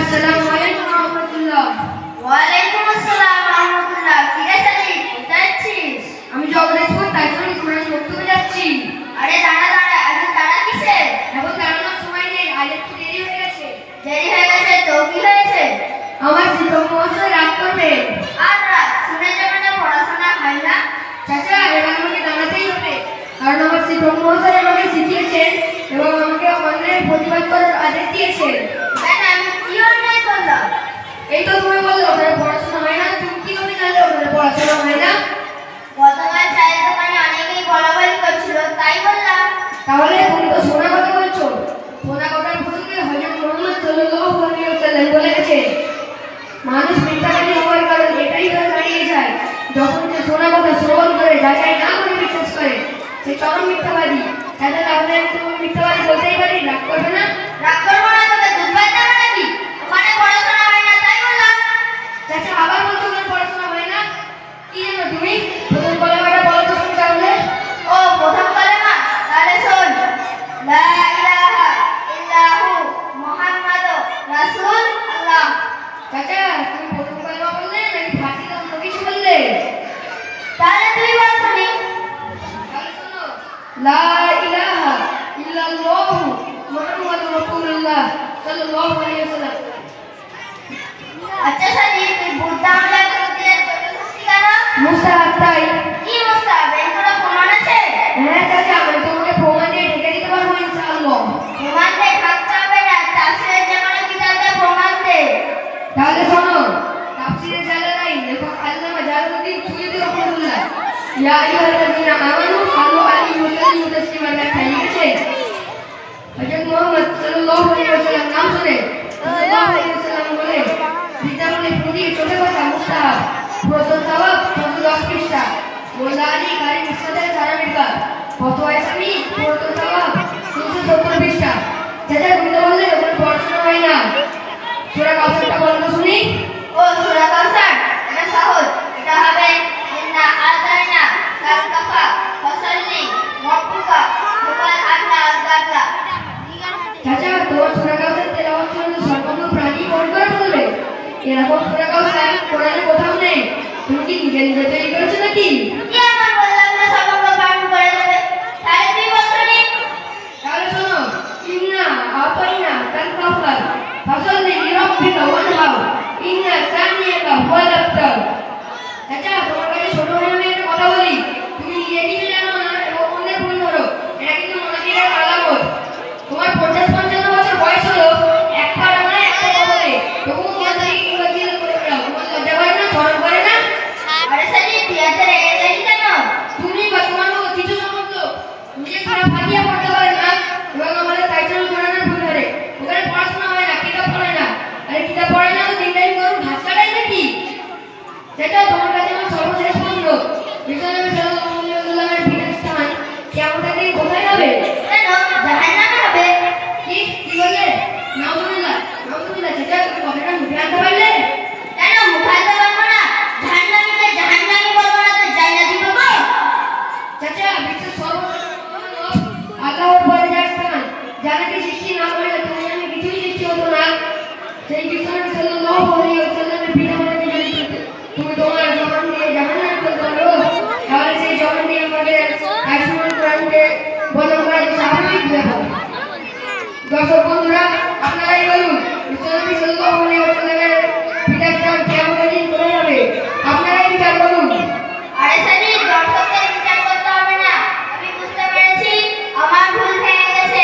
আসসালামু আলাইকুম ওয়া রাহমাতুল্লাহ। ওয়া আলাইকুম আসসালাম ওয়া রাহমাতুল্লাহ। কি রে সালি, কোথায় যাচ্ছিস? আমি জগদীশপুর তাইজুল কোরআন বক্তব্যে যাচ্ছি। আরে দাঁড়া দাঁড়া, এত তাড়া কিসের? এখন দাঁড়ানোর সময় নেই, আজ একটু দেরি হয়ে গেছে। দেরি হয়ে গেছে তো কি হয়েছে? আমার শিক্ষক মহাশয় রাগ করবে। আর রাত শুনে যাবে না, পড়াশোনা হয় না? চাচা, এবার আমাকে দাঁড়াতেই হবে, কারণ আমার শিক্ষক মহাশয় আমাকে শিখিয়েছেন এবং আমাকে অন্যায়ের প্রতিবাদ করার আদেশ দিয়েছেন। কেন, আমি কি অন্যায় করলাম? এই তো তুমি বললে ওখানে পড়াশোনা হয় না, তুমি কি করে জানলে ওখানে পড়াশোনা হয় না? গতকাল চায়ের দোকানে অনেকেই বলাবলি করছিল, তাই বললাম। তাহলে তুমি তো শোনা কথা বলছো। শোনা কথার প্রসঙ্গে হযরত মুহাম্মদ সাল্লাল্লাহু আলাইহি ওয়াসাল্লাম বলেছেন, মানুষ মিথ্যাবাদী হওয়ার কারণ এটাই হয়ে দাঁড়িয়ে যায়, যখন সে শোনা কথা শ্রবণ করে যাচাই না করে বিশ্বাস করে, সে চরম মিথ্যাবাদী। তাহলে আমি তোমাকে মিথ্যাবাদী বলতেই পারি, রাগ করবে না? রাগ করবো না, তোকে দুধ পাইতে হবে নাকি? ওখানে পড়াশোনা হয় না, তাই বললাম। চাচা, আবার বলছো ওখানে পড়াশোনা হয় না? কি জানো তুমি? প্রথম কলেমাটা বলো তো শুনি তাহলে। ও, প্রথম কালেমা? তাহলে শোন। লা ইলাহা ইল্লাহু মুহাম্মাদুর রাসূলুল্লাহ। চাচা, তুমি প্রথম কলেমা বললে নাকি ফার্সিতে অন্য কিছু বললে? তাহলে তুই বল শুনি। তাহলে শোনো, লা ইলাহা ইল্লাল্লাহু মুহাম্মাদুর রাসূলুল্লাহ সাল্লাল্লাহু আলাইহি ওয়াসাল্লাম। আচ্ছা সাজি, তুই বুদ্ধা আমলা করতে যাচ্ছিস কেন? মুস্তাহাব তাই। কি মুস্তাহাব? এর কোনো প্রমাণ আছে? হ্যাঁ চাচা, আমি তোমাকে প্রমাণ দিয়ে ঢেকে দিতে পারবো ইনশাআল্লাহ। প্রমাণ দিয়ে থাকতে হবে না, তাফসীরের যে কোনো কিতাবে প্রমাণ দে। তাহলে শোনো, তাফসীরে জালালাইন লেখক আল্লামা জালালউদ্দিন সুয়ুতী রাহিমাহুল্লাহ ইয়া আইয়ুহাল্লাযীনা আমানু সাল্লু আলাইহি ওয়া সাল্লিমু তাসলিমা লেখা লিখেছেন, হযরত মুহাম্মদ সাল্লাল্লাহু আলাইহি ওয়াসাল্লাম নাম শুনে সাল্লাল্লাহু আলাইহি ওয়াসাল্লাম বলে, বিদ্যামণি পুঁজি চোখে কথা মুস্তাহাব, প্রথম সওয়াব 10 পৃষ্ঠা, মোল্লা আলী কারি মুস্তাদের সারা মির্কা, ফতোয়া ইসলামী প্রথম সওয়াব 370 পৃষ্ঠা। চাচা, তুমি তো বললে ওখানে পড়াশোনা হয় না, সূরা কাউসারটা বলো তো শুনি। ও, সূরা কাউসার? এটা সহজ। এটা হবে ইন্না আতাইনা কাল কাফা ফাসাল্লি ওয়ারকুকা ওয়াল আদলা আল-গাদলা। চাচা, তোমার সূরা কাউসার তেলাওয়াত শুনলে সর্বঙ্গ প্রাণী বড় করে বলবে, এরকম সূরা কাউসার কোরআনে কোথাও নেই। তুমি কি নিজে নিজে তৈরি করেছো নাকি? কি আমার বললাম না সবঙ্গ পালন করে দেবে? তাহলে তুই বল শুনি। তাহলে শোনো, ইন্না আতাইনা কাল কাউসার ফাসাল্লি লিরাব্বিকা ওয়ানহার ইন্না সানিয়াকা হুয়াল আবতার। চাচা, তোমার কাছে ছোট হয়ে আমি একটা কথা বলি, তুমি নিজে কিছু জানো না এবং অন্যের ভুল ধরো, এটা কিন্তু মুনাফিকের আলামত। তোমার 50-55 বছর বয়স হলো, একটা রান্না একটা বলে তবু মুনাফিক কিংবা জিল করে বেড়াও, তোমার লজ্জা করে না, শরম করে না? আরে সাজি, তুই এত রেগে গেলি কেন? তুমি বা তোমার মতো কিছু সমস্ত নিজে খারাপ ভাবিয়া পড়তে পারে না এবং আমাদের তাইজুল কোরআনের ভুল ধরে, ওখানে পড়াশোনা হয় না, কিতাব পড়ে না। আরে কিতাব পড়ে না তো দিনটাই করুন ঘাস কাটাই নাকি? সেটা তোমার কাছে আমার সর্বশেষ প্রশ্ন, বিশ্বনবী সাল্লাল্লাহু আলাইহি ওয়াসাল্লামের বিদায় স্থান কিয়ামতের দিন কোথায় হবে? কেন, জাহান্নামে হবে? কি কি বললে? নাউজুবিল্লাহ, নাউজুবিল্লাহ। সেটা তুমি কথাটা মুখে আনতে পারলে? কেন মুখাইতে পারবো না? জাহান্নামীকে জাহান্নামী বলবো না তো জান্নাতি বলবো? চাচা, বিশ্বের সর্বশেষ আল্লাহর পরে যার স্থান, যাকে সৃষ্টি না করলে তুমি আমি কিছুই সৃষ্টি হতো না, সেই বিশ্বনবী সাল্লাল্লাহু আলাইহি ওয়াসাল্লামের বিধানে যদি তুমি তোমার জবান দিয়ে জাহান্নামে চলতে পারো, তাহলে সেই জবান দিয়ে আমাদের আইসুল কোরআনকে বদল করা তো স্বাভাবিক ব্যাপার। দর্শক বন্ধুরা, আপনারাই বলুন, বিশ্বনবী সাল্লাল্লাহু আলাইহি ওয়াসাল্লামের বিদায় স্থান কিয়ামতের দিন কোথায় হবে? আপনারাই বিচার করুন। আরে সাজি, দর্শকদের বিচার করতে হবে না। আমি বুঝতে পেরেছি, আমার ভুল হয়ে গেছে।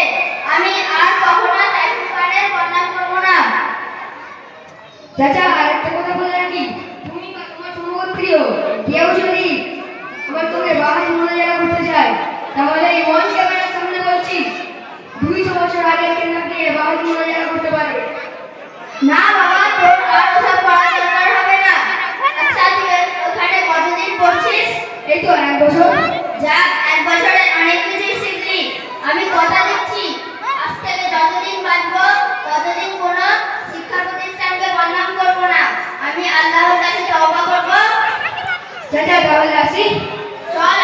আমি আর কখনো তাইজুল কোরআনের বদনাম করবো না। চাচা, আরেকটা কথা বলে রাখি, তুমি বা তোমার সমগোত্রীয় কেউ যদি আমার সঙ্গে বাহারি মোনাজারা করতে চায়, তাহলে এই ওয়ান ক্যামেরার সামনে বলছি 200 বছর আগে কেন্দ্র দিয়ে বাহারি মোনাজারা করতে পারবে। না বাবা, তোর আর ওসব পড়ার দরকার হবে না। আচ্ছা, তুই ওখানে কতদিন পড়ছিস? এই তো 1 বছর। যাক, 1 বছরে অনেক কিছুই শিখলি। আমি কথা দিচ্ছি, আজ থেকে যতদিন বাঁচবো ততদিন কোনো শিক্ষা প্রতিষ্ঠানকে বদনাম করবো না। আমি আল্লাহর কাছে তওবা করবো। চাচা, তাহলে আসি। চল।